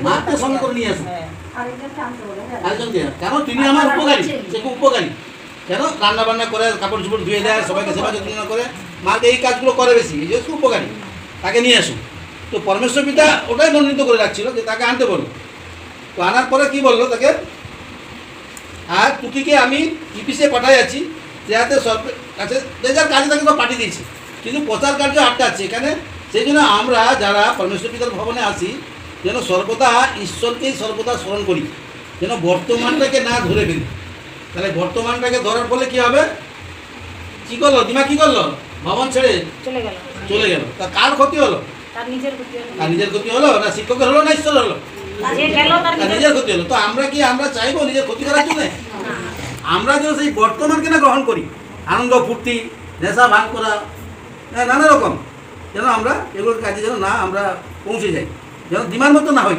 মাকে সঙ্গে করে নিয়ে আসুন আরেকজনকে, কেন তিনি আমার উপকারী, সে খুব উপকারী। কেন রান্না বান্না করে, কাপড় চোপড় ধুয়ে দেয়, সবাইকে সেবা যত্ন করে, মাকে এই কাজগুলো করে বেশি, এই জন্য খুব উপকারী, তাকে নিয়ে আসুন। তো পরমেশ্বর পিতা ওটাই মনোনীত করে রাখছিল যে তাকে আনতে বললো। তো আনার পরে কি বললো তাকে, আর টুকিকে আমি ইপিসে পাঠাই আছি, যাতে সরকার কাছে যে যার কাজে তাকে তো পাঠিয়ে দিয়েছি, কিন্তু প্রচার কার্য আটকাচ্ছে এখানে। সেই জন্য আমরা যারা পরমেশ্বর পিতার ভবনে আসি যেন সর্বদা ঈশ্বরকেই সর্বদা স্মরণ করি, যেন বর্তমানটাকে না ধরে ফেলি। তাহলে বর্তমানটাকে ধরার ফলে কি হবে, কি করলো দিমা, কি করলো, ভবন ছেড়ে চলে গেল। তা কার ক্ষতি হলো? তার নিজের ক্ষতি হলো না শিক্ষকের হলো না ঈশ্বর হলো? তার নিজের ক্ষতি হলো। তো আমরা চাইবো নিজের ক্ষতি করার জন্য? আমরা যেন সেই বর্তমানকে না গ্রহণ করি, আনন্দ ফুর্তি, নেশা ভাগ করা, নানা রকম, যেন আমরা এগুলোর কাজে যেন না আমরা পৌঁছে যাই, যেন দিমার মতো না হয়।